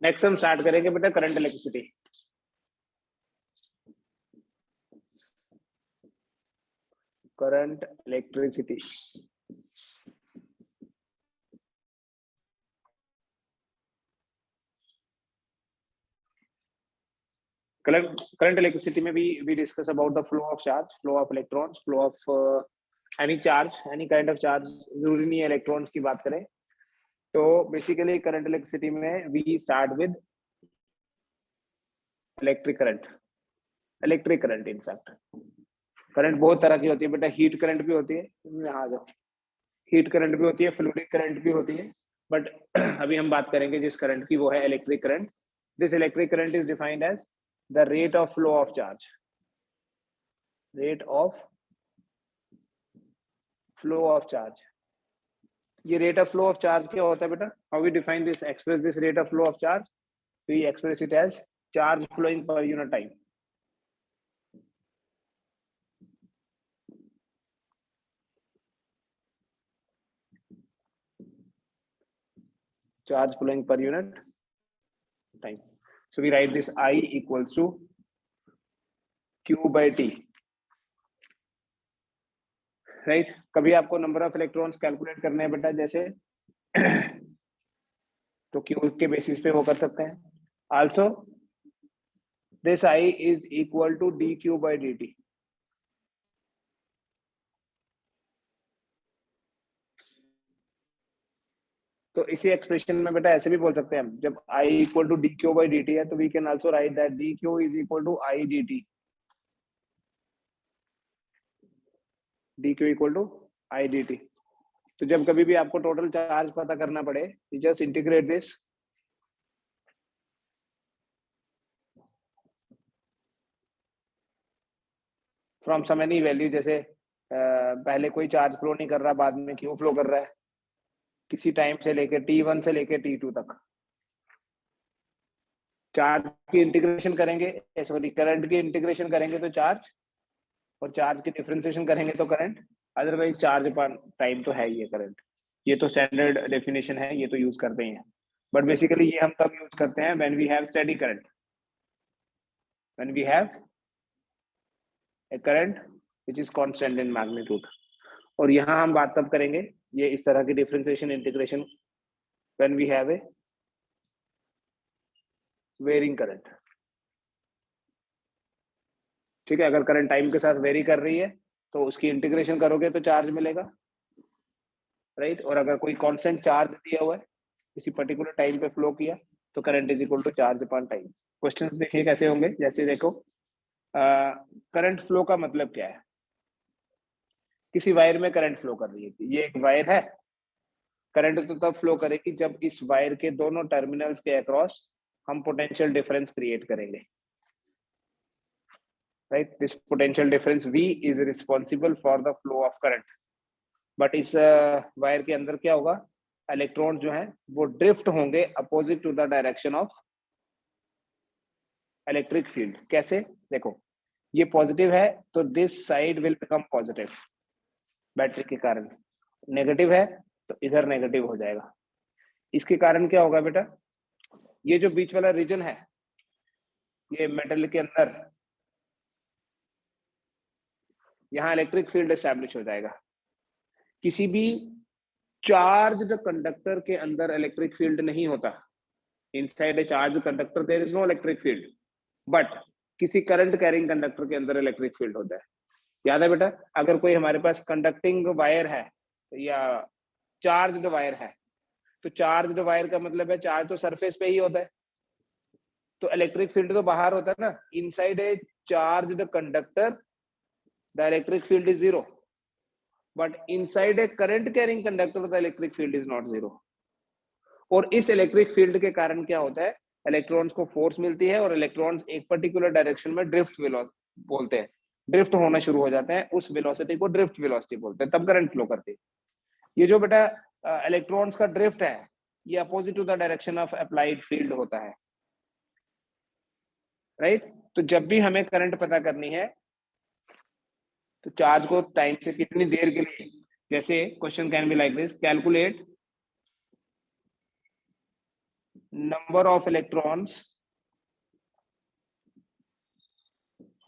Next हम start करेंगे बेटा current electricity. Current electricity current electricity में we discuss about the flow of charge, flow of electrons, flow of any charge, any kind of charge. जरूरी नहीं है electrons की बात करें। तो बेसिकली करंट इलेक्ट्रिसिटी में we start with electric current in fact current बहुत तरह की होती है बेटा। हीट करंट भी होती है, यहाँ जाओ, हीट करंट भी होती है, फ्लूइडिक करंट भी होती है, बट अभी हम बात करेंगे जिस करंट की, वो है electric current. This electric current is defined as the rate of flow of charge, rate of flow of charge. ये rate of flow of charge क्या होता है बेटा? How we define this, express this rate of flow of charge? We express it as charge flowing per unit time. Charge flowing per unit time. So we write this I equals to Q by T, right? कभी आपको number of electrons calculate करने हैं बेटा जैसे तो Q के basis पे वो कर सकते हैं। Also this I is equal to dQ by dt. तो इसी एक्सप्रेशन में बेटा ऐसे भी बोल सकते हैं हम, जब I equal to dQ by dt है तो we can also write that dQ is equal to I dt, dQ equal to I dt। तो जब कभी भी आपको टोटल चार्ज पता करना पड़े, you just integrate this from some any value, जैसे पहले कोई चार्ज फ्लो नहीं कर रहा, बाद में क्यों फ्लो कर रहा है, किसी टाइम से लेके T1 से लेके T2 तक। चार्ज की इंटीग्रेशन करेंगे, सॉरी करंट की इंटीग्रेशन करेंगे तो चार्ज, और चार्ज की डिफरेंशिएशन करेंगे तो करंट। अदरवाइज चार्ज पर टाइम तो है ही है करंट। ये तो स्टैंडर्ड डेफिनेशन है, ये तो यूज करते ही हैं। बट बेसिकली ये हम तब यूज करते हैं when we have steady current, when we have a current which is constant in magnitude. और यहाँ हम बात तब करेंगे ये इस तरह की differentiation integration when we have a varying current. ठीक है, अगर करंट टाइम के साथ वेरी कर रही है तो उसकी इंटीग्रेशन करोगे तो चार्ज मिलेगा, राइट। और अगर कोई कांस्टेंट चार्ज दिया हुआ है, किसी पर्टिकुलर टाइम पे फ्लो किया, तो current is equal to charge upon time. Questions देखिए कैसे होंगे, जैसे देखो करंट फ्लो का मतलब क्या है। किसी वायर में करंट फ्लो कर रही है, ये एक वायर है, करंट तो तब फ्लो करेगी जब इस वायर के दोनों टर्मिनल्स के अक्रॉस हम पोटेंशियल डिफरेंस क्रिएट करेंगे, right. This potential difference V is responsible for the flow of current. But इस वायर के अंदर क्या होगा, इलेक्ट्रॉन जो है वो ड्रिफ्ट होंगे opposite to the direction of electric field. कैसे, देखो ये पॉजिटिव है तो this side will become positive battery के कारण, नेगेटिव है तो इधर नेगेटिव हो जाएगा। इसके कारण क्या होगा बेटा, ये जो बीच वाला रीजन है, ये मेटल के अंदर यहाँ इलेक्ट्रिक फील्ड एस्टैब्लिश हो जाएगा। किसी भी चार्ज्ड कंडक्टर के अंदर इलेक्ट्रिक फील्ड नहीं होता। Inside a charge conductor there is no electric field, but किसी करंट कैरिंग कंडक्टर के अंदर इलेक्ट्रिक फील्ड होता है। याद है बेटा, अगर कोई हमारे पास कंडक्टिंग वायर है या चार्ज्ड वायर है, तो चार्ज्ड वायर का मतलब है चार्ज तो सरफेस पे ही होता है, तो इलेक्ट्रिक फील्ड तो बाहर होता है ना। Inside a charged conductor the electric field is zero, but inside a current carrying conductor the electric field is not zero. और इस इलेक्ट्रिक फील्ड के कारण क्या होता है, इलेक्ट्रॉन्स को फोर्स मिलती है और इलेक्ट्रॉन्स एक पर्टिकुलर डायरेक्शन में ड्रिफ्ट बोलते हैं, ड्रिफ्ट होना शुरू हो जाते हैं। उस वेलोसिटी को ड्रिफ्ट वेलोसिटी बोलते हैं, तब करंट फ्लो करती है। ये जो बेटा इलेक्ट्रॉन्स का ड्रिफ्ट है, ये opposite to the direction of applied field होता है, राइट। तो जब भी हमें करंट पता करनी है तो चार्ज को टाइम से कितनी देर के लिए, जैसे question can be like this, calculate number of electrons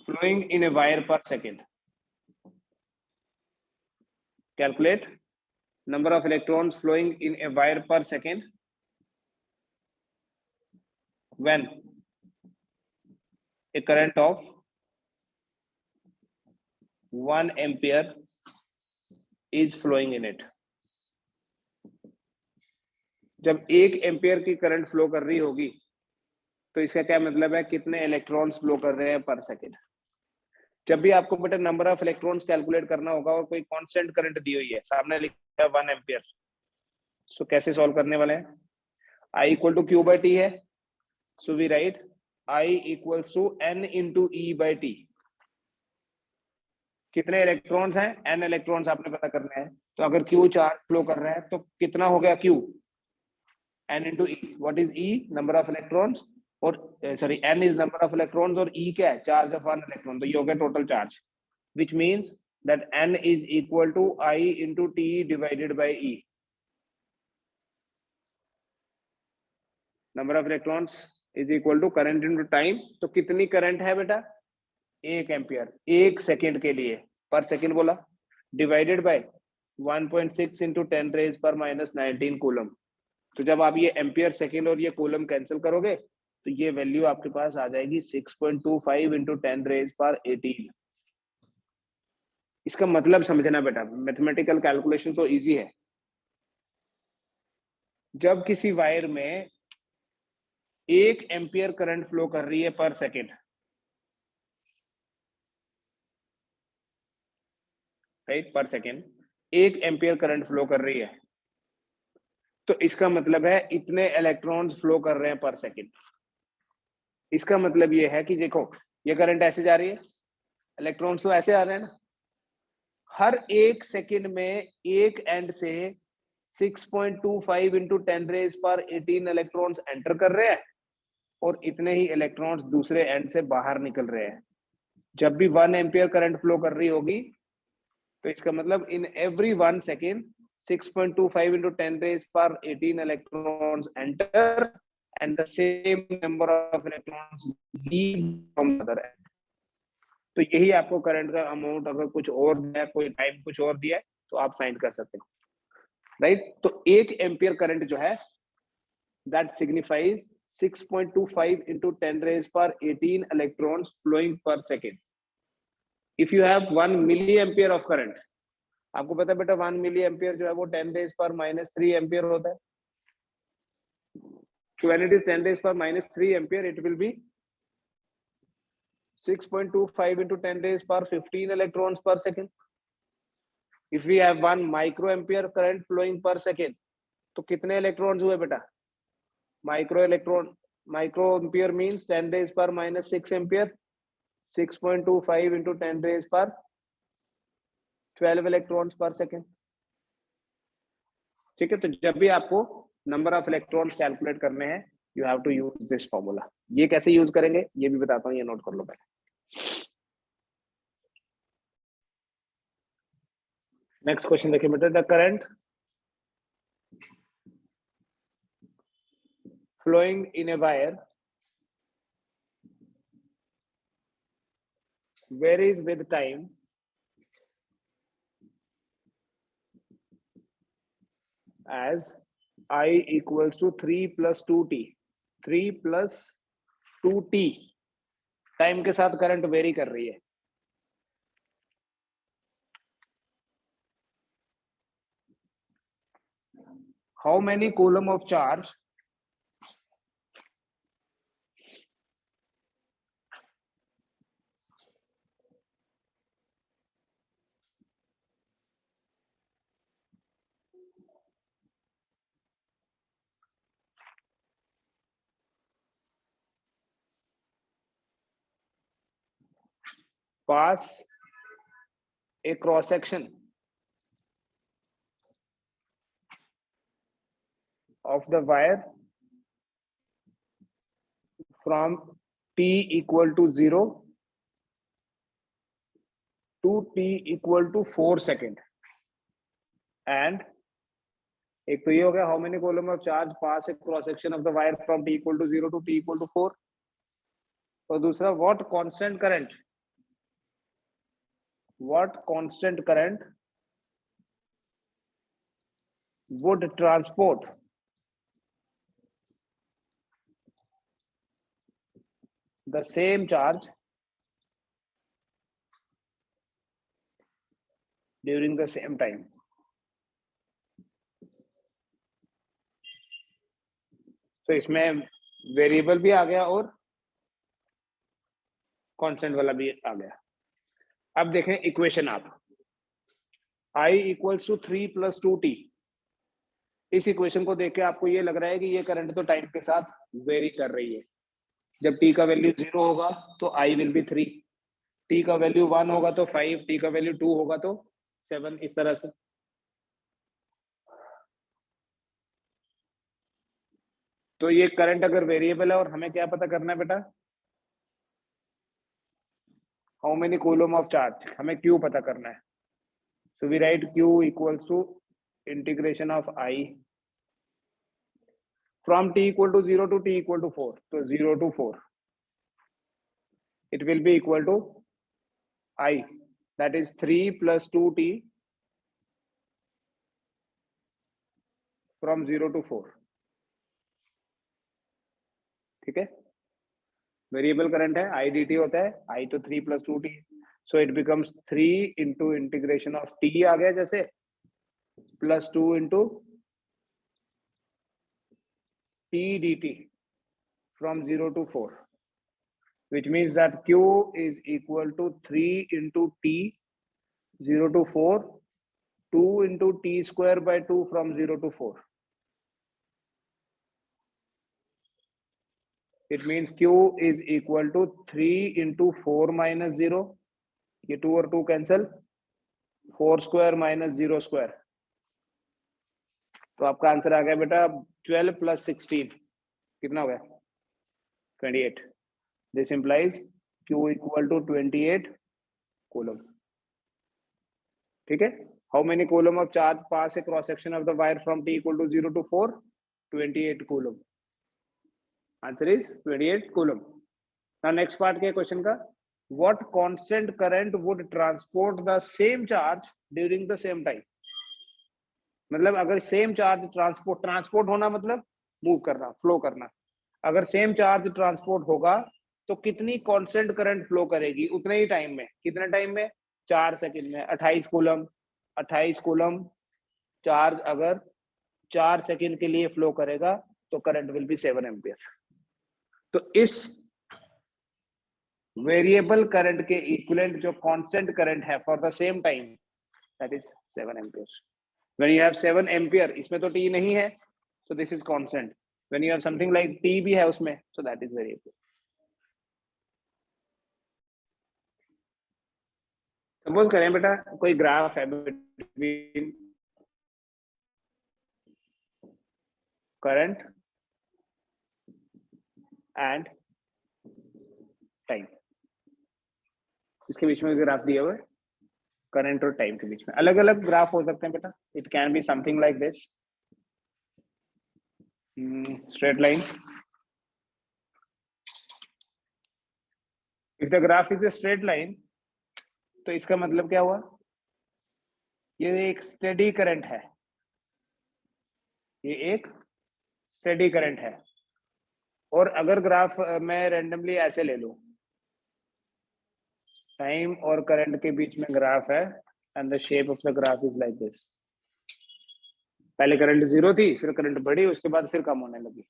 flowing in a wire per second. Calculate number of electrons flowing in a wire per second when a current of 1 ampere is flowing in it. जब 1 ampere की current flow कर रही होगी तो इसका क्या मतलब है, कितने इलेक्ट्रॉन्स फ्लो कर रहे हैं पर सेकेंड। जब भी आपको बेटा नंबर ऑफ इलेक्ट्रॉन्स कैलकुलेट करना होगा और कोई कांस्टेंट करंट दी हुई है, सामने लिखा है 1 एम्पियर, सो कैसे सॉल्व करने वाले हैं, I equal to q by t है, so we write I equals to n into e by t. कितने इलेक्ट्रॉन्स हैं, n इलेक्ट्रॉन्स आपने पता करने हैं, तो अगर Q चार्ज फ्लो कर रहा है तो कितना हो गया Q, n into e. What is E, number of electrons, और sorry n is number of electrons और E क्या है, चार्ज ऑफ 1 इलेक्ट्रॉन, तो ये हो गया total charge, which means that n is equal to I into T divided by E। Number of electrons is equal to current into time, तो कितनी current है बेटा, 1 एम्पियर 1 सेकेंड के लिए, पर सेकेंड बोला, डिवाइडेड बाय 1.6 इंटू 10 रेज पर minus 19 coulomb. तो जब आप ये एम्पियर सेकेंड और ये कूलम कैंसिल करोगे तो ये वैल्यू आपके पास आ जाएगी 6.25 इंटू 10 रेज पर 18। इसका मतलब समझना बेटा, मैथमेटिकल कैलकुलेशन तो इजी है। जब किसी वायर में 1 एम्पियर करंट फ्लो कर रही है पर सेकेंड, राइट, पर सेकेंड 1 एम्पियर करंट फ्लो कर रही है, तो इसका मतलब है इतने इलेक्ट्रॉन्स फ्लो कर रहे हैं पर सेकेंड। इसका मतलब ये है कि देखो ये करंट ऐसे जा रही है, इलेक्ट्रॉन्स तो ऐसे आ रहे हैं ना, हर 1 सेकेंड में एक एंड से 6.25 इंटू 10 रेज पर 18 इलेक्ट्रॉन्स एंटर कर रहे हैं और इतने ही इलेक्ट्रॉन्स दूसरे एंड से बाहर निकल रहे हैं। जब भी 1 एम्पियर करंट फ्लो कर रही होगी तो इसका मतलब in every 1 second 6.25 into 10 raised per 18 electrons enter and the same number of electrons leave from the other end। तो यही आपको करंट का अमाउंट अगर कुछ और दिया है, कोई टाइम कुछ और दिया है, तो आप फाइंड कर सकते हो, राइट। तो 1 एम्पियर करंट जो है that signifies 6.25 into 10 raised per 18 electrons flowing per second। if you have 1 milliampere of current, आपको पता है बेटा 1 मिली एम्पियर जो है वो 10 रेज पर माइनस 3 एम्पियर होता है। So when it is 10 raise पर minus 3 ampere, it will be 6.25 into 10 raised per 15 electrons per second। If we have 1 microampere current flowing per second, तो कितने इलेक्ट्रॉन्स हुए बेटा, microampere means 10 raised per minus 6 ampere, 6.25 into 10 raised per 12 electrons पर second. ठीक है, तो जब भी आपको नंबर ऑफ इलेक्ट्रॉन्स कैलकुलेट करने हैं, you have to use this formula. ये कैसे यूज करेंगे ये भी बताता हूँ, ये नोट कर लो पहले। नेक्स्ट क्वेश्चन देखिए बेटा, the current flowing in a wire varies with time as I equals to 3 plus 2t। 3 plus 2t time के साथ करंट वेरी कर रही है। How many coulomb of charge pass a cross section of the wire from t equal to 0 to t equal to 4 second and एक तो ये हो गया, how many coulomb of charge pass a cross section of the wire from t equal to 0 to t equal to 4, और दूसरा what constant current would transport the same charge during the same time. तो इसमें variable भी आ गया और constant वाला भी आ गया। अब देखें इक्वेशन आप, I इक्वल्स टू 3 + 2t। इस इक्वेशन को देख के आपको ये लग रहा है कि ये करंट तो टाइम के साथ वेरी कर रही है। जब t का वैल्यू 0 होगा तो I विल बी 3, t का वैल्यू 1 होगा तो 5, t का वैल्यू 2 होगा तो 7, इस तरह से। तो ये करंट अगर वेरिएबल है और हमें क्या पता करना है बेटा, how many coulomb of charge, हमें Q पता करना है। So we write Q equals to integration of I from t equal to 0 to t equal to 4, तो 0 to 4 it will be equal to I, that is 3 + 2t from 0 to 4। ठीक है, variable current है, I dt होता है, I तो 3 + 2t, so it becomes 3 into integration of t आ गया जैसे, plus 2 into t dt from 0 to 4, which means that Q is equal to 3 into t 0 to 4, 2 into t square by 2 from 0 to 4. It means Q is equal to 3 into 4 minus 0, ये 2 और 2 cancel, 4 square minus 0 square, तो आपका answer आ गया बेटा 12 + 16, कितना हो गया 28। This implies Q equal to 28 coulomb. ठीक है, how many coulomb of charge pass a cross section of the wire from t equal to 0 to 4, 28 coulomb. Answer is 28 coulomb. Now next part के question का, what constant current would transport the same charge during the same time। मतलब अगर same charge transport होना मतलब move करना, flow करना, अगर same charge transport होगा तो कितनी कांस्टेंट करंट फ्लो करेगी उतने ही टाइम में, कितने टाइम में, 4 सेकंड में, 28 कूलम। 28 कूलम चार्ज अगर 4 सेकंड के लिए फ्लो करेगा तो करंट विल बी 7 एम्पियर। तो इस वेरिएबल करंट के इक्विवेलेंट जो कांस्टेंट करंट है for the same time, that is 7 ampere. When you have 7 ampere, इसमें तो t नहीं है, so this is constant। when you have something like t भी है उसमें, so that is variable। Suppose करें बेटा कोई ग्राफ है बिटवीन करंट एंड टाइम, इसके बीच में ग्राफ दिया हुआ है, करंट और टाइम के बीच में अलग अलग ग्राफ हो सकते हैं बेटा। It can be something like this, straight line। if the graph is a straight line, तो इसका मतलब क्या हुआ, ये एक स्टेडी करंट है, ये एक स्टेडी करंट है। और अगर ग्राफ मैं रैंडमली ऐसे ले लूं, टाइम और करंट के बीच में ग्राफ है and the shape of the graph is like this, पहले करंट 0 थी, फिर करंट बढ़ी, उसके बाद फिर कम होने लगी,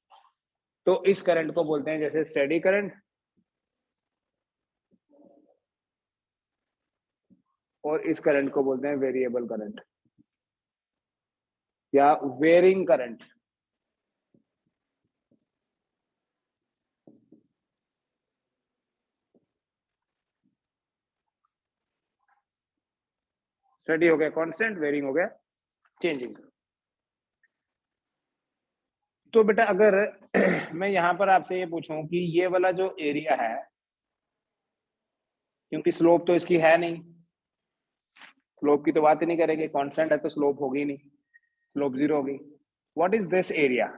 तो इस करंट को बोलते हैं जैसे स्टेडी करंट, और इस करंट को बोलते हैं वेरिएबल करंट या वेरिंग करंट। स्टेडी हो गया कांस्टेंट, वेरिंग हो गया चेंजिंग। तो बेटा अगर मैं यहां पर आपसे ये पूछूं कि ये वाला जो एरिया है, क्योंकि स्लोप तो इसकी है नहीं, स्लोप की तो बात ही नहीं करेंगे, कांस्टेंट है तो स्लोप होगी नहीं, स्लोप 0 होगी। what is this area?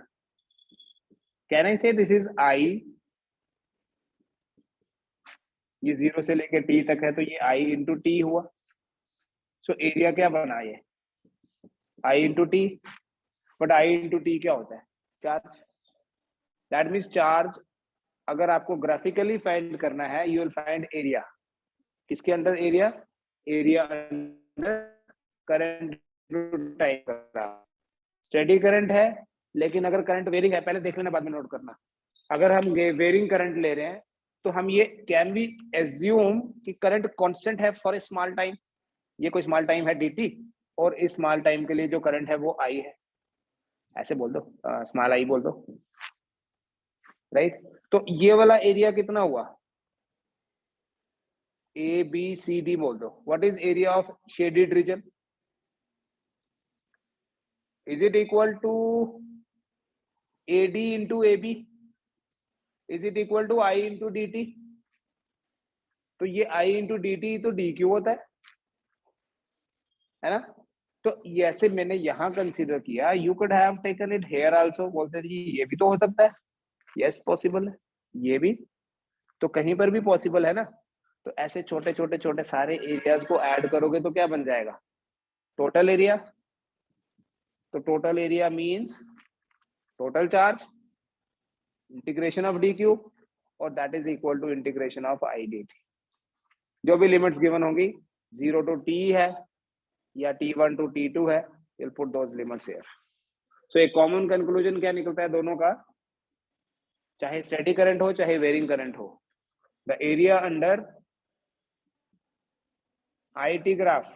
Can I say this is I? ये 0 से लेके t तक है, तो ये I into t हुआ. So area क्या बना ये? I into t. But I into t क्या होता है? Charge. That means charge अगर आपको ग्राफिकली फाइंड करना है, you will find area. किसके अंदर area? Area under current time. Steady current है, लेकिन अगर करंट वेरिंग है, पहले देख लेना बाद में नोट करना. अगर हम वेरिंग करंट ले रहे हैं तो हम ये कैन वी एज्यूम कि करंट कांस्टेंट है फॉर ए स्मॉल टाइम. ये कोई स्मॉल टाइम है dt, और इस स्मॉल टाइम के लिए जो करंट है वो I है. ऐसे बोल दो, स्मॉल I बोल दो, राइट. तो ये वाला एरिया कितना हुआ? A B C D बोल दो. What is area of shaded region? Is it equal to AD into AB? Is it equal to I into DT? तो ये I into DT तो DQ होता है ना? तो ऐसे मैंने यहाँ कंसीडर किया. You could have taken it here also. बोलते जी ये भी तो हो सकता है. Yes, possible है. ये भी तो कहीं पर भी पॉसिबल है ना. तो ऐसे छोटे छोटे छोटे सारे एरियाज को ऐड करोगे तो क्या बन जाएगा? Total area. तो total area means total charge integration of d q, और that is equal to integration of I d t. जो भी लिमिट्स गिवन होंगी, 0 to t है या t1 to t2 है, will put those limits here. So एक common conclusion क्या निकलता है दोनों का? चाहे स्टेडी करंट हो चाहे वेरिंग करंट हो, the area under IT graph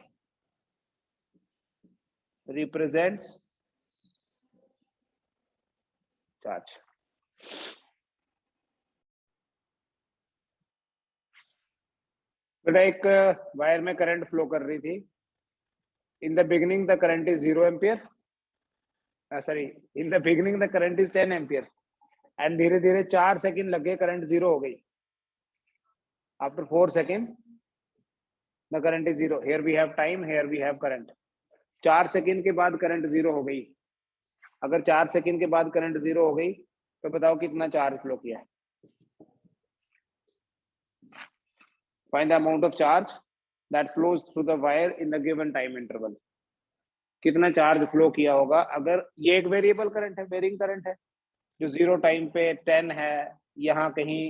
represents charge. बेटा एक वायर में करंट फ्लो कर रही थी. In the beginning the current is 0 ampere. Sorry, in the beginning the current is 10 ampere, and धीरे धीरे 4 सेकंड लगे, करंट 0 हो गई. After 4 second the current is 0. Here we have time, here we have current. 4 second के बाद current 0 हो गई. अगर 4 सेकंड के बाद करंट 0 हो गई तो बताओ कितना चार्ज फ्लो किया है? Find the amount of charge that flows through the wire in the given time interval. कितना चार्ज फ्लो किया होगा? अगर ये एक वेरिएबल करंट है, वेरिंग करंट है, जो 0 टाइम पे 10 है, यहाँ कहीं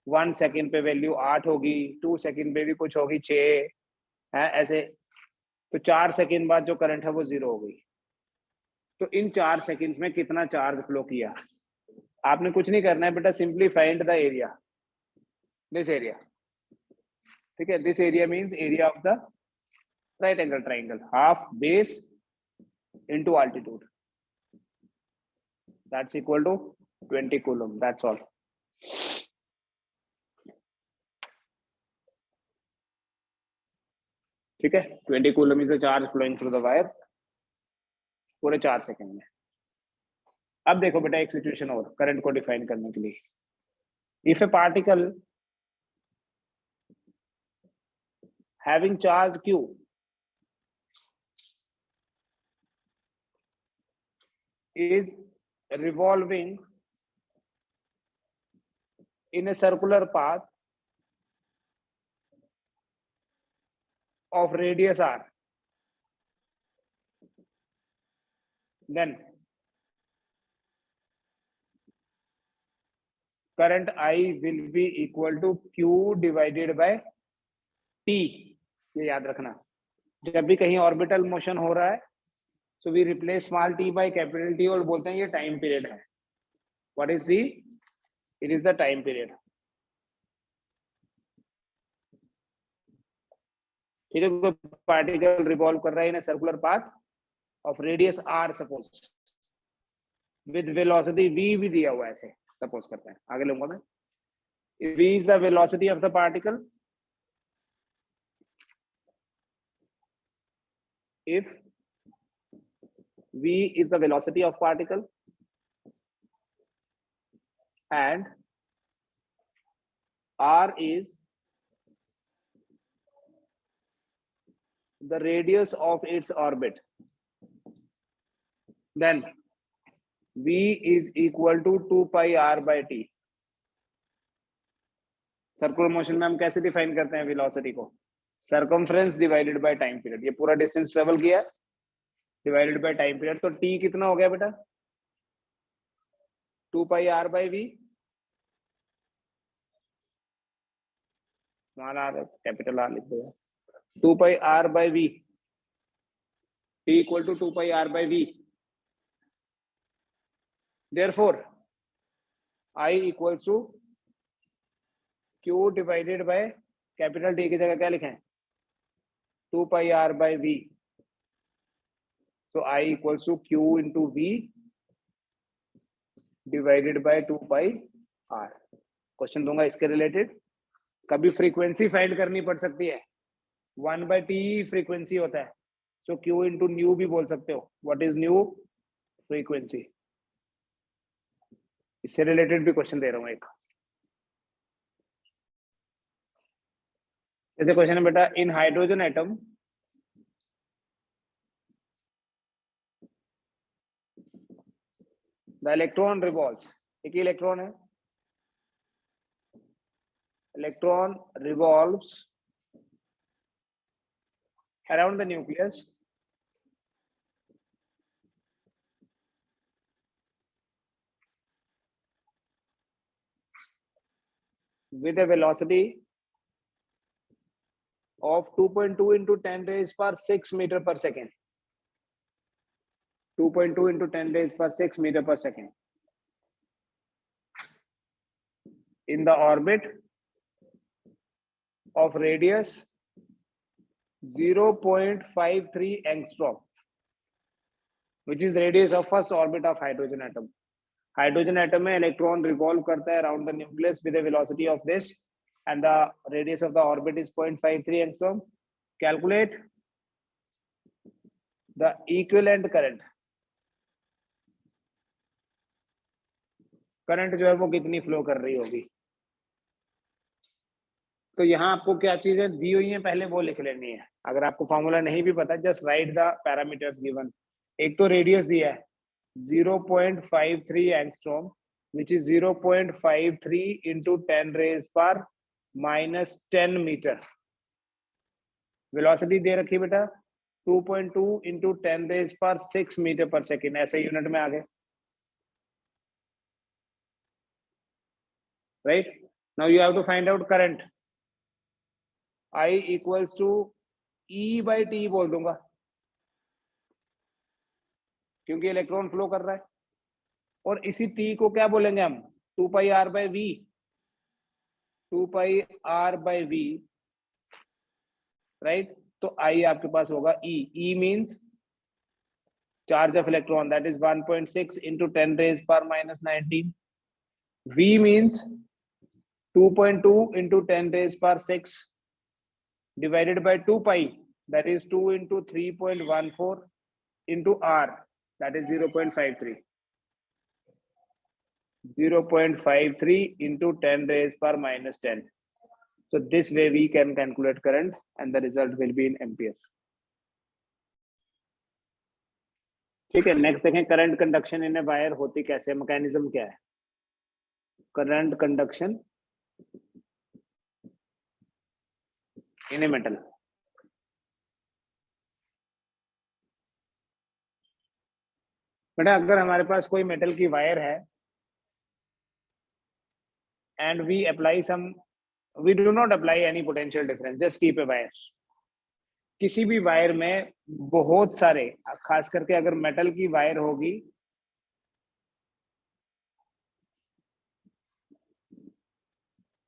1 सेकंड पे वैल्यू 8 होगी, 2 सेकंड पे भी कुछ होगी 6 है, ऐसे. तो 4 सेकंड बाद जो करंट है वो 0 हो गई. तो इन 4 सेकंड्स में कितना चार्ज फ्लो किया? आपने कुछ नहीं करना है बेटा, simply find the area. This area, ठीक है. This area means area of the right angle triangle, half base into altitude. That's equal to 20 coulomb. That's all. ठीक है. 20 coulomb is the charge flowing through the wire पूरे 4 second में. अब देखो बेटा एक सिचुएशन और करंट को डिफाइन करने के लिए. If A particle having charge q is revolving in a circular path of radius r, then current I will be equal to q divided by t. ये याद रखना, जब भी कहीं ऑर्बिटल मोशन हो रहा है, so we replace small t by capital T और बोलते हैं ये टाइम पीरियड है. What is the? It is the time period. ठीक है. कोई पार्टिकल रिवॉल्व कर रहा है in circular path of radius r, suppose with velocity v भी दिया हुआ है, ऐसे सपोज करते हैं. आगे लूंगा मैं. v is the velocity of the particle. If v is the velocity of particle and r is the radius of its orbit, then V is equal to 2 pi r by t। Circular motion में हम कैसे define करते हैं velocity को? Circumference divided by time period. ये पूरा distance travel किया divided by time period, तो t कितना हो गया बेटा? 2 pi r by v, small r capital R लिख दो, 2 pi r by v, t equal to 2 pi r by v। therefore I equals to q divided by capital T की जगह क्या लिखें? 2 pi r by v। so I equals to q into v divided by 2 pi r। Question दूंगा इसके related. कभी frequency find करनी पड़ सकती है, 1 by t फ्रीक्वेंसी होता है, सो q into न्यू भी बोल सकते हो। What is new? फ्रीक्वेंसी। इससे रिलेटेड भी क्वेश्चन दे रहा हूं एक। जैसे क्वेश्चन है बेटा, in hydrogen atom the electron revolves. एक इलेक्ट्रॉन है, electron revolves around the nucleus with a velocity of 2.2 into 10 raised per 6 meter per second। 2.2 into 10 raised per 6 meter per second in the orbit of radius 0.53 angstrom, which is radius of first orbit of hydrogen atom। Hydrogen atom में electron revolve करता है around the nucleus with the velocity of this and the radius of the orbit is 0.53 angstrom. Calculate the equivalent current. Current जो है वो कितनी flow कर रही होगी? तो यहाँ आपको क्या चीजें दी हुई हैं पहले वो लिख लेनी है। अगर आपको फॉर्मूला नहीं भी पता, just right the parameters given. एक तो रेडियस दिया है 0.53 angstrom, which is 0.53 into 10 raised पर -10 मीटर। वेलोसिटी दे रखी बेटा 2.2 into 10 raised पर 6 मीटर पर सेकेंड, ऐसे यूनिट में आ गए। Right, now you have to find out current. I equals to E by T बोल दूंगा, क्योंकि इलेक्ट्रॉन फ्लो कर रहा है। और इसी T को क्या बोलेंगे हम? 2 pi r by v। 2 pi r by v, right. तो I आपके पास होगा E। E means charge of electron, that is 1.6 into 10 raised पर -19। V मीन्स 2.2 into 10 raised पर 6 divided by 2 pi, that is 2 into 3.14 into r, that is 0.53। 0.53 into 10 raised per -10। So this way we can calculate current and the result will be in ampere। ठीक है, next देखें current conduction in a wire होती कैसे, mechanism क्या है? Current conduction in a metal. बेटा अगर हमारे पास कोई मेटल की वायर है and we apply some, we do not apply any potential difference, just keep a wire। किसी भी वायर में बहुत सारे, खास करके अगर मेटल की वायर होगी,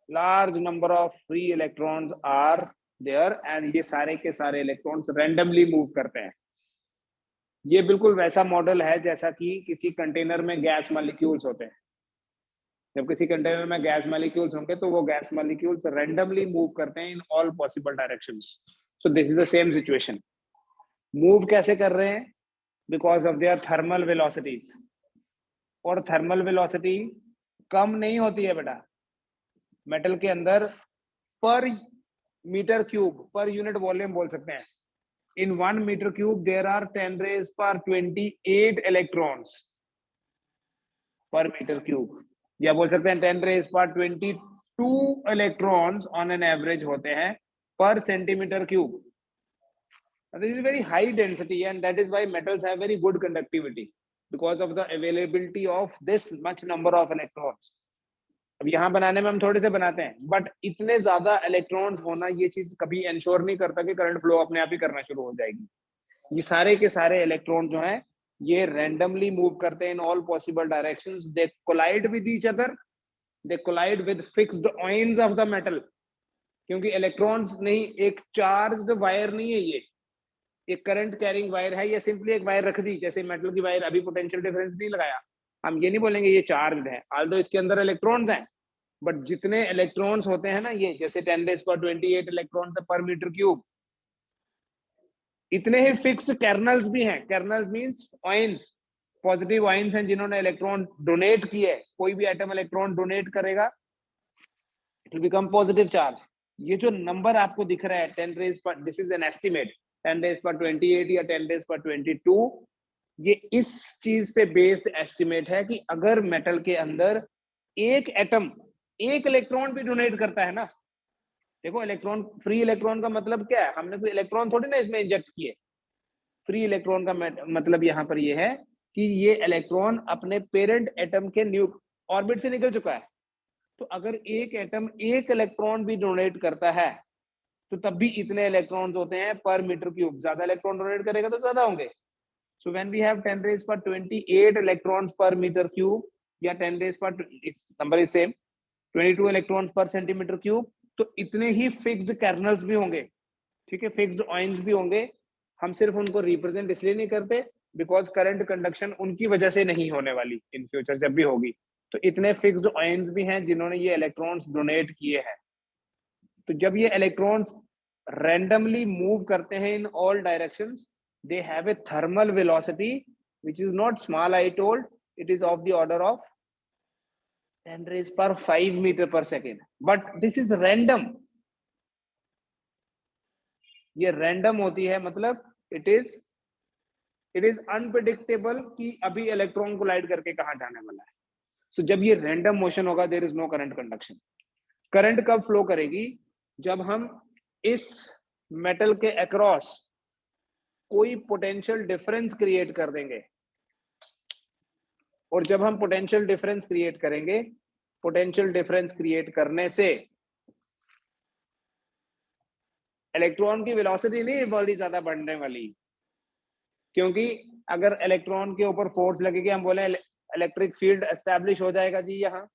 large number of free electrons are there and ये सारे के सारे इलेक्ट्रॉन्स रैंडमली मूव करते हैं। ये बिल्कुल वैसा मॉडल है जैसा कि किसी कंटेनर में गैस मॉलिक्यूल्स होते हैं। जब किसी कंटेनर में गैस मॉलिक्यूल्स होंगे तो वो गैस मॉलिक्यूल्स रैंडमली मूव करते हैं in all possible directions. So this is the same situation. Move कैसे कर रहे हैं? Because of their thermal velocities. और थर्मल वेलोसिटी कम नहीं होती है बेटा मेटल के अंदर, per metre cube, per unit volume बोल सकते हैं। In 1 meter cube there are 10 raised per 28 electrons। पर मीटर क्यूब, या बोल सकते हैं 10⁻22 इलेक्ट्रॉन्स ऑन एन एवरेज होते हैं पर centimetre cube. This is very high density, and that is why metals have very good conductivity because of the availability of this much number of electrons. अब यहाँ बनाने में हम थोड़े से बनाते हैं, बट इतने ज्यादा इलेक्ट्रॉन्स होना ये चीज कभी इंश्योर नहीं करता कि करंट फ्लो अपने आप ही करना शुरू हो जाएगी. ये सारे के सारे इलेक्ट्रॉन जो हैं ये रैंडमली मूव करते हैं in all possible directions. They collide with each other, they collide with fixed ions of the metal. क्योंकि इलेक्ट्रॉन्स नहीं, एक चार्ज्ड वायर नहीं है ये, एक करंट कैरिंग वायर है, या सिंपली एक वायर रख दी जैसे मेटल की वायर, अभी पोटेंशियल डिफरेंस नहीं लगाया, हम ये नहीं बोलेंगे ये चार्ज्ड है, ऑल्दो इसके अंदर इलेक्ट्रॉन्स हैं. बट जितने इलेक्ट्रॉन्स होते हैं ना, ये जैसे 10⁻28 इलेक्ट्रॉन्स पर मीटर क्यूब, इतने ही फिक्स्ड कर्नल्स भी हैं. Colonel's means ions, positive ions हैं जिन्होंने इलेक्ट्रॉन डोनेट किए. कोई भी एटम इलेक्ट्रॉन डोनेट करेगा, it will become positive charge. ये जो नंबर आपको दिख रहा है 10 रेज पर, दिस इज एन एस्टिमेट, 10⁻28 या 10⁻22, ये इस चीज पे बेस्ड एस्टिमेट है कि अगर मेटल के अंदर एक एटम एक इलेक्ट्रॉन भी डोनेट करता है ना, देखो इलेक्ट्रॉन, फ्री इलेक्ट्रॉन का मतलब क्या है, हमने कोई इलेक्ट्रॉन थोड़ी ना इसमें इंजेक्ट किए. फ्री इलेक्ट्रॉन का मतलब यहाँ पर ये है कि ये इलेक्ट्रॉन अपने पेरेंट एटम के ऑर्बिट से निकल चुका है. तो अगर एक एटम एक इलेक्ट्रॉन भी डोनेट करता है तो तब भी इतने इलेक्ट्रॉन्स होते हैं पर मीटर क्यूब. ज्यादा इलेक्ट्रॉन डोनेट करेगा तो ज्यादा होंगे. So when we have 10⁻28 electrons per metre cube या 10⁻, it's number is same, 22 electrons per centimetre cube, तो इतने ही फिक्स्ड कर्नल्स भी होंगे. ठीक है, फिक्स्ड आयंस भी होंगे. हम सिर्फ उनको रिप्रेजेंट इसलिए नहीं करते बिकॉज करंट कंडक्शन उनकी वजह से नहीं होने वाली इन फ्यूचर, जब भी होगी. तो इतने फिक्स्ड आयंस भी हैं जिन्होंने ये इलेक्ट्रॉन्स डोनेट किए हैं. तो जब ये इलेक्ट्रॉन्स रैंडमली मूव करते हैं in all directions, they have a thermal velocity which is not small, I told, it is of the order of 10⁵ meter per second. But this is random. ये random होती है, मतलब it is unpredictable कि अभी electron collide करके कहाँ जाने वाला है. सो जब ये रैंडम मोशन होगा, there is no current conduction. Current कब फ्लो करेगी? जब हम इस मेटल के अक्रॉस कोई पोटेंशियल डिफरेंस क्रिएट कर देंगे. और जब हम पोटेंशियल डिफरेंस क्रिएट करेंगे, पोटेंशियल डिफरेंस क्रिएट करने से इलेक्ट्रॉन की वेलोसिटी नहीं बड़ी ज्यादा बढ़ने वाली. क्योंकि अगर इलेक्ट्रॉन के ऊपर फोर्स लगेगी, हम बोले इलेक्ट्रिक फील्ड एस्टैब्लिश हो जाएगा जी, यहाँ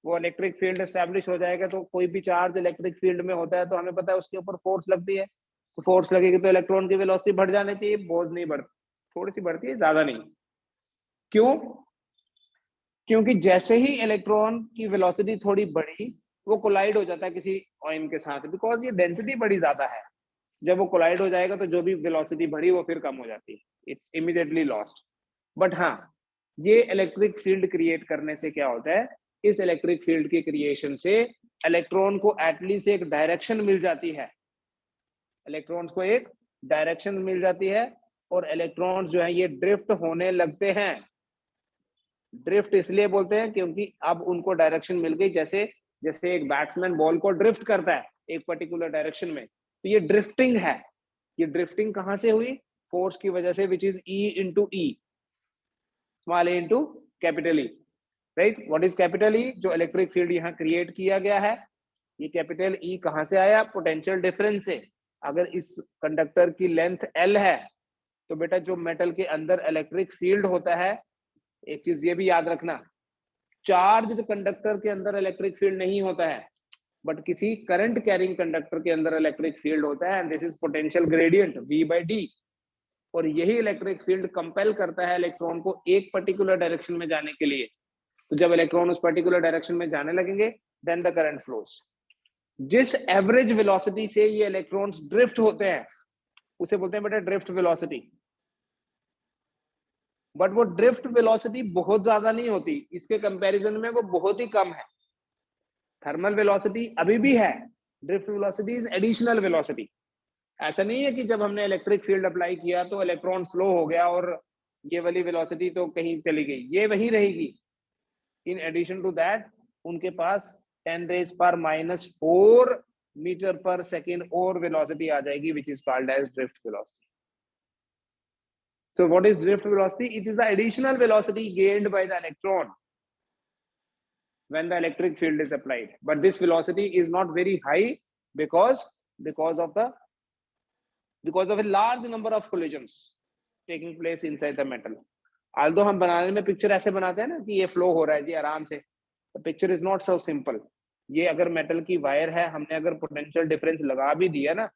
वो इलेक्ट्रिक फील्ड एस्टैब्लिश हो जाएगा. तो कोई भी चार्ज इलेक्ट्रिक फील्ड में होता है तो हमें पता है उसके ऊपर फोर्स लगती है. तो फोर्स लगेगी तो इलेक्ट्रॉन की वेलोसिटी बढ़ जानी चाहिए. बहुत नहीं बढ़ती, थोड़ी सी बढ़ती है, ज्यादा नहीं. क्यों? क्योंकि जैसे ही इलेक्ट्रॉन की वेलोसिटी थोड़ी बढ़ी, वो कोलाइड हो जाता है किसी आयन के साथ, बिकॉज ये डेंसिटी बड़ी ज्यादा है. जब वो कोलाइड हो जाएगा तो जो भी वेलोसिटी बढ़ी वो फिर कम हो जाती है, इट्स इमीडिएटली लॉस्ट. बट हाँ, ये इलेक्ट्रिक फील्ड क्रिएट करने से क्या होता है, इस इलेक्ट्रिक फील्ड के क्रिएशन से इलेक्ट्रॉन को एटलीस्ट एक डायरेक्शन मिल जाती है. इलेक्ट्रॉन्स को एक डायरेक्शन मिल जाती है और इलेक्ट्रॉन्स जो है ये ड्रिफ्ट होने लगते हैं. ड्रिफ्ट इसलिए बोलते हैं क्योंकि अब उनको डायरेक्शन मिल गई. जैसे जैसे एक बैट्समैन बॉल को ड्रिफ्ट करता है एक पर्टिकुलर डायरेक्शन में, तो ये ड्रिफ्टिंग है. ये ड्रिफ्टिंग कहां से हुई? फोर्स की वजह से, which is E into E, small A into capital E. Right, what is capital E? जो इलेक्ट्रिक फील्ड यहाँ क्रिएट किया गया है, ये कैपिटल ई कहां से आया? पोटेंशियल डिफरेंस से. अगर इस कंडक्टर की लेंथ L है तो बेटा जो मेटल के अंदर इलेक्ट्रिक फील्ड होता है, एक चीज ये भी याद रखना, चार्ज कंडक्टर के अंदर इलेक्ट्रिक फील्ड नहीं होता है, बट किसी करंट कैरिंग कंडक्टर के अंदर इलेक्ट्रिक फील्ड होता है. This is potential gradient V/d. और यही इलेक्ट्रिक फील्ड कंपेल करता है इलेक्ट्रॉन को एक पर्टिकुलर डायरेक्शन में जाने के लिए. तो जब इलेक्ट्रॉन उस पर्टिकुलर डायरेक्शन में जाने लगेंगे, देन द करंट फ्लोज. जिस एवरेज वेलोसिटी से ये इलेक्ट्रॉन्स ड्रिफ्ट होते हैं उसे बोलते हैं बेटा ड्रिफ्ट वेलोसिटी. बट वो ड्रिफ्ट वेलोसिटी बहुत ज्यादा नहीं होती, इसके कंपैरिजन में वो बहुत ही कम है. थर्मल वेलोसिटी अभी भी है, drift velocity is additional velocity. ऐसा नहीं है कि जब हमने इलेक्ट्रिक फील्ड अप्लाई किया तो इलेक्ट्रॉन स्लो हो गया और ये वाली वेलोसिटी तो कहीं चली गई, ये वही रहेगी. इन एडिशन टू दैट उनके पास 10⁻⁻⁴ मीटर पर सेकेंड और वेलोसिटी आ जाएगी, which is called as drift velocity. So what is drift velocity? It is the additional velocity gained by the electron when the electric field is applied. But this velocity is not very high because of a large number of collisions taking place inside the metal. Although हम बनाने में picture ऐसे बनाते हैं ना कि ये flow हो रहा है जी आराम से, the picture is not so simple. ये अगर मेटल की वायर है, हमने अगर पोटेंशियल डिफरेंस लगा भी दिया ना,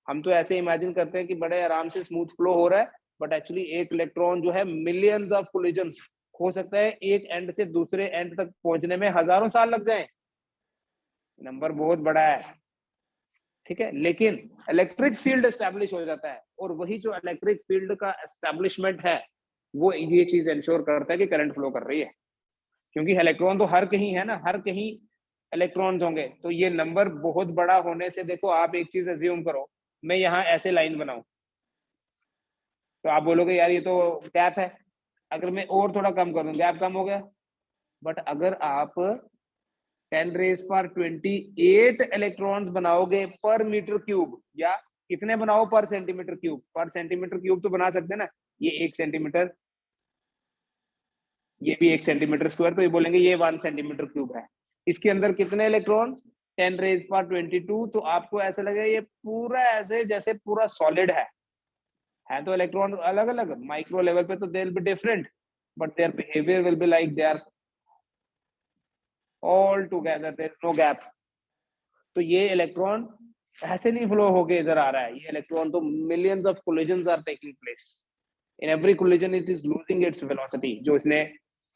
हम तो ऐसे इमेजिन करते हैं कि बड़े आराम से स्मूथ फ्लो हो रहा है, बट एक्चुअली एक इलेक्ट्रॉन जो है मिलियंस ऑफ कोलिजन्स हो सकता है, एक एंड से दूसरे एंड तक पहुंचने में हजारों साल लग जाएं. नंबर बहुत बड़ा है, ठीक है. लेकिन इलेक्ट्रिक फील्ड एस्टैब्लिश हो जाता है, और वही जो इलेक्ट्रिक फील्ड का एस्टैब्लिशमेंट है वो ये चीज इंश्योर करता है कि करंट फ्लो कर रही है. क्योंकि इलेक्ट्रॉन तो हर कहीं है ना, हर कहीं इलेक्ट्रॉन्स होंगे, तो ये नंबर बहुत बड़ा होने से, देखो आप एक चीज अज्यूम करो, मैं यहाँ ऐसे लाइन बनाऊं तो आप बोलोगे यार ये तो गैप है. अगर मैं और थोड़ा कम कर दूं, गैप कम हो गया. बट अगर आप 10⁻28 इलेक्ट्रॉन्स बनाओगे पर मीटर क्यूब, या कितने बनाओ पर सेंटीमीटर क्यूब, पर सेंटीमीटर क्यूब तो बना सकते हैं ना, ये 1 सेंटीमीटर, ये भी 1 सेंटीमीटर स्क्वायर, तो ये बोलेंगे ये 1 सेंटीमीटर क्यूब है. इसके अंदर कितने इलेक्ट्रॉन? 10⁻22. तो आपको ऐसा लगेगा ये पूरा ऐसे जैसे पूरा सॉलिड है तो इलेक्ट्रॉन अलग अलग माइक्रो लेवल पे तो they will be different, but their behaviour will be like they are all together, there is no gap. तो ये इलेक्ट्रॉन ऐसे नहीं फ्लो होके इधर आ रहा है, ये इलेक्ट्रॉन तो millions of collisions are taking place. In every collision it is losing its velocity, जो इसने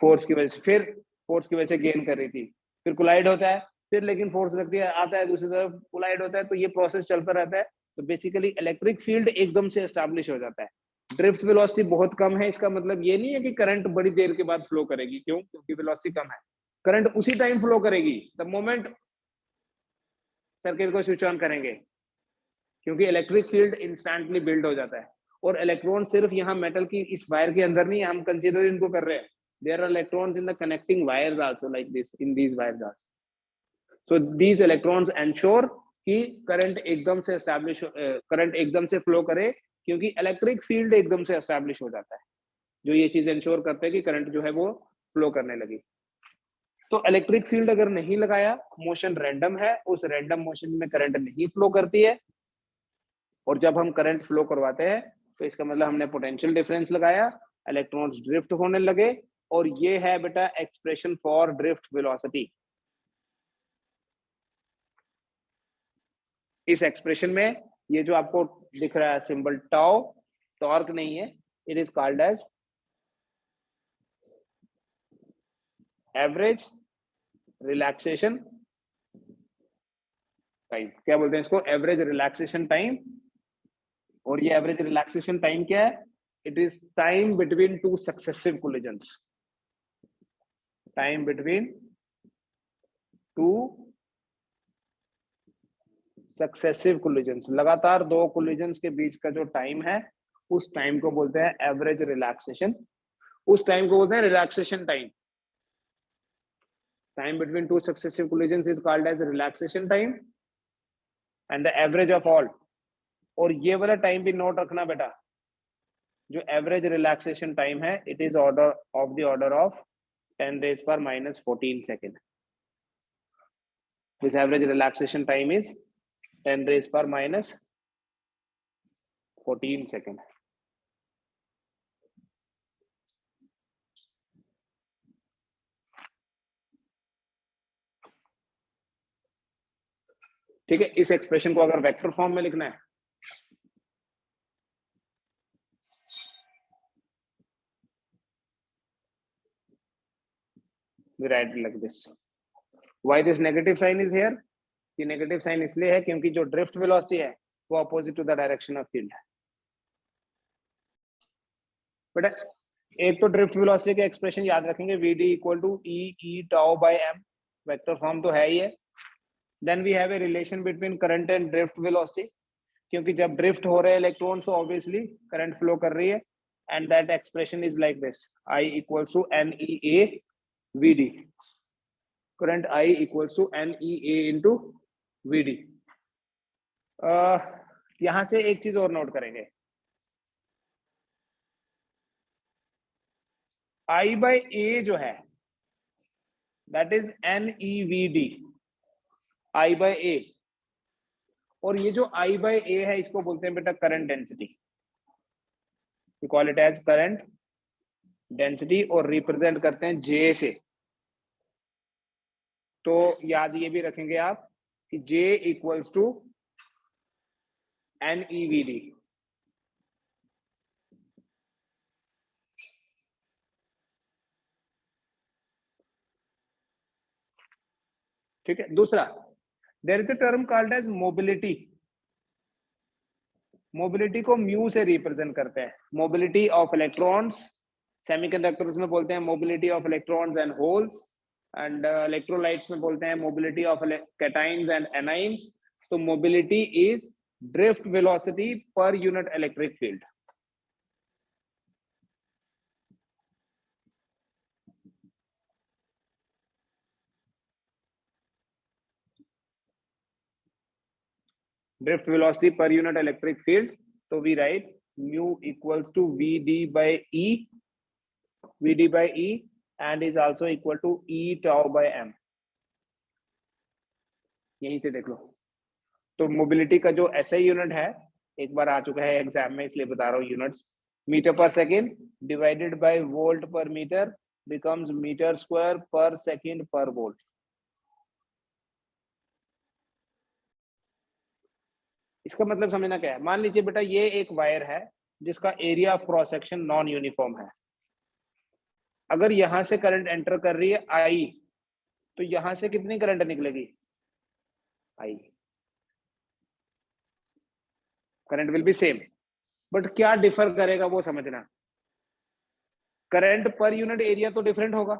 फोर्स की वजह से, फिर फोर्स की वजह से गेन कर रही थी, फिर कोलाइड होता है, फिर लेकिन फोर्स लगती है, आता है दूसरी तरफ, कोलाइड होता है, तो ये प्रोसेस चलता रहता है. तो बेसिकली इलेक्ट्रिक फील्ड एकदम से एस्टैब्लिश हो जाता है. ड्रिफ्ट वेलोसिटी बहुत कम है, इसका मतलब ये नहीं है कि करंट बड़ी देर के बाद फ्लो करेगी. क्यों? क्योंकि वेलोसिटी कम है. करंट उसी टाइम फ्लो करेगी द मोमेंट सर्किट को स्विच ऑन करेंगे, क्योंकि इलेक्ट्रिक फील्ड इंस्टेंटली बिल्ड हो जाता है. और इलेक्ट्रॉन सिर्फ यहाँ मेटल की इस वायर के अंदर नहीं, हम कंसीडर इनको कर रहे हैं, there are electrons in the connecting wires also, like this, in these wires also. So these electrons ensure कि करंट एकदम से एस्टैब्लिश, करंट एकदम से फ्लो करे, क्योंकि इलेक्ट्रिक फील्ड एकदम से एस्टैब्लिश हो जाता है, जो ये चीज इंश्योर करते हैं कि करंट जो है वो फ्लो करने लगी. तो इलेक्ट्रिक फील्ड अगर नहीं लगाया, मोशन रैंडम है, उस रैंडम मोशन में करंट नहीं फ्लो करती है. और जब हम करंट फ्लो करवाते हैं तो इसका मतलब हमने पोटेंशियल डिफरेंस लगाया, इलेक्ट्रॉन्स ड्रिफ्ट होने लगे, और ये है बेटा एक्सप्रेशन फॉर ड्रिफ्ट वेलोसिटी. इस एक्सप्रेशन में ये जो आपको दिख रहा है सिंबल टाउ, टॉर्क नहीं है, it is called as average relaxation time. क्या बोलते हैं इसको? Average relaxation time. और ये एवरेज रिलैक्सेशन टाइम क्या है? It is time between two successive collisions. Time between two successive collisions, लगातार दो कोलिजन्स के बीच का जो टाइम है, उस टाइम को बोलते हैं एवरेज रिलैक्सेशन. उस टाइम को बोलते हैं relaxation time. Time between two successive collisions is called age relaxation time and the average of all. और ये वाला टाइम भी नोट रखना बेटा, जो एवरेज रिलैक्सेशन टाइम है, it is order of the order of 10⁻⁻14 second. This average relaxation time is 10⁻⁻14 second. ठीक है. इस एक्सप्रेशन को अगर वेक्टर फॉर्म में लिखना है, we write like this. Why this negative sign is here? ये नेगेटिव साइन इसलिए है क्योंकि जो ड्रिफ्ट वेलोसिटी है वो opposite to the direction of field है. बेटा एक तो ड्रिफ्ट वेलोसिटी के एक्सप्रेशन याद रखेंगे, Vd equal to E tau by m, vector form तो है ही है. Then we have a relation between current and drift velocity, क्योंकि जब ड्रिफ्ट हो रहे हैं इलेक्ट्रॉन तो ऑब्वियसली करंट फ्लो कर रही है, and that expression is like this, I equals to NEA Vd. Current I equals to NEA into VD। यहां से एक चीज और नोट करेंगे, I बाय A जो है that is NEVD, I by A, और ये जो I बाय A है इसको बोलते हैं बेटा current density, we call it as current density, और रिप्रेजेंट करते हैं J से। तो याद ये भी रखेंगे आप कि J इक्वल्स टू NEVD। ठीक है। दूसरा, there is a term called as mobility. Mobility को म्यू से रिप्रेजेंट करते हैं, मोबिलिटी ऑफ इलेक्ट्रॉन्स। सेमीकंडक्टर्स में बोलते हैं mobility of electrons and holes, and electrolytes में बोलते हैं mobility of cations and anions. तो mobility is drift velocity per unit electric field. Drift velocity per unit electric field, तो we write mu equals to VD by E and is also equal to E tau by M। यहीं से देख लो। तो mobility का जो SI unit है, एक बार आ चुका है एग्जाम में इसलिए बता रहा हूँ units, metre per second divided by volt पर मीटर बिकम्स मीटर स्क्वायर पर सेकेंड पर वोल्ट। इसका मतलब समझना क्या है, मान लीजिए बेटा ये एक वायर है जिसका area of cross section non uniform है। अगर यहां से करंट एंटर कर रही है I, तो यहां से कितनी करंट निकलेगी I, current will be same, but क्या डिफर करेगा वो समझना। करंट पर यूनिट एरिया तो डिफरेंट होगा,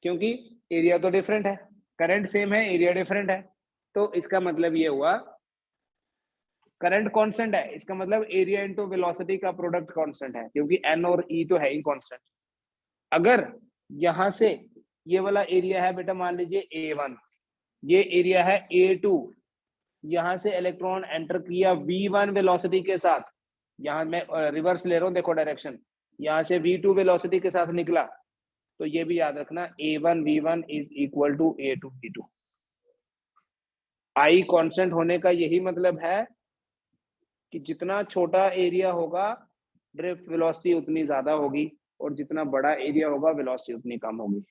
क्योंकि एरिया तो डिफरेंट है, करंट सेम है एरिया डिफरेंट है। तो इसका मतलब ये हुआ करंट कांस्टेंट है, इसका मतलब एरिया इनटू वेलोसिटी का प्रोडक्ट कांस्टेंट है, क्योंकि N और E तो है ही कांस्टेंट। अगर यहां से ये वाला एरिया है बेटा, मान लीजिए A1, ये एरिया है A2, यहां से इलेक्ट्रॉन एंटर किया V1 वेलोसिटी के साथ, यहां मैं रिवर्स ले रहा हूं, देखो डायरेक्शन, यहां से V2 वेलोसिटी के साथ निकला, तो ये भी याद रखना A1 V1 is equal to A2 V2। I constant होने का यही मतलब है कि जितना छोटा एरिया होगा ड्रिफ्ट वेलोसिटी उतनी ज्यादा होगी, और जितना बड़ा एरिया होगा वेलोसिटी उतनी कम होगी।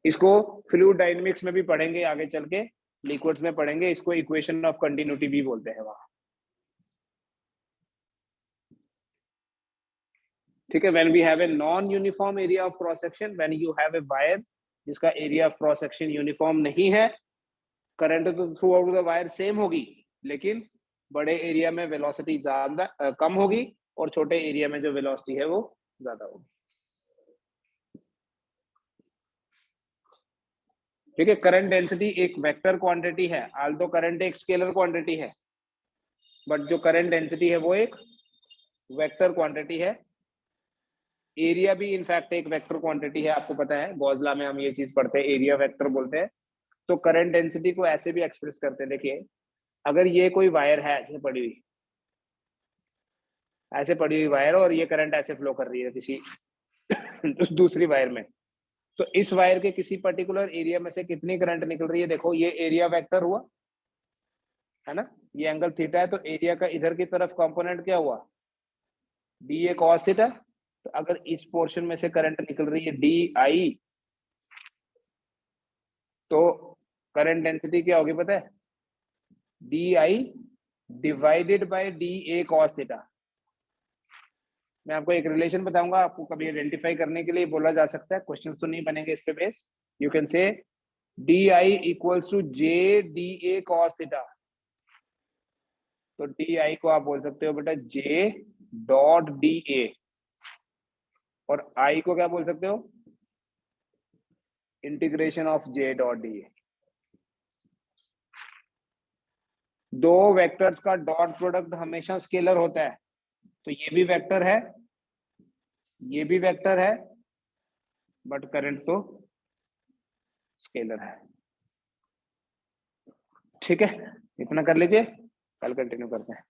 इसको फ्लूइड डायनेमिक्स में भी पढ़ेंगे आगे चल के, लिक्विड्स में पढ़ेंगे, इसको इक्वेशन ऑफ कंटिन्यूटी भी बोलते हैं वहां। ठीक है। When we have a non uniform area of cross section, when you have a wire जिसका area of cross section uniform नहीं है, करंट तो throughout the wire same होगी, लेकिन बड़े एरिया में वेलोसिटी ज्यादा कम होगी, और छोटे एरिया में जो वेलोसिटी है वो ज्यादा होगी। ठीक है। करंट डेंसिटी एक वेक्टर क्वांटिटी है, आल्दो करंट एक स्केलर क्वांटिटी है, बट जो करंट डेंसिटी है वो एक वेक्टर क्वांटिटी है। एरिया भी इनफैक्ट एक वेक्टर क्वांटिटी है, आपको पता है गॉसला में हम ये चीज पढ़ते हैं, एरिया वेक्टर बोलते हैं। तो करंट डेंसिटी को ऐसे भी एक्सप्रेस करते हैं, देखिए अगर ये कोई वायर है ऐसे पड़ी हुई, ऐसे पड़ी हुई वायर, और ये करंट ऐसे फ्लो कर रही है किसी दूसरी वायर में, तो इस वायर के किसी पर्टिकुलर एरिया में से कितनी करंट निकल रही है, देखो ये एरिया वेक्टर हुआ है ना, ये एंगल थीटा है, तो एरिया का इधर की तरफ कंपोनेंट क्या हुआ, डी ए कॉस थीटा। तो अगर इस पोर्शन में से करंट निकल रही है डी आई, तो करंट डेंसिटी क्या होगी पता है, D I divided by D A cos theta. मैं आपको एक रिलेशन बताऊंगा, आपको कभी आइडेंटिफाई करने के लिए बोला जा सकता है, क्वेश्चंस तो नहीं बनेंगे इस पे base. You can say d I equals to J d A cos theta. तो डी आई को आप बोल सकते हो बेटा जे डॉट डी ए, और आई को क्या बोल सकते हो, integration of J dot D A. दो वेक्टर्स का डॉट प्रोडक्ट हमेशा स्केलर होता है, तो ये भी वेक्टर है, ये भी वेक्टर है, बट करंट तो स्केलर है। ठीक है, इतना कर लीजिए, कल कंटिन्यू करते हैं।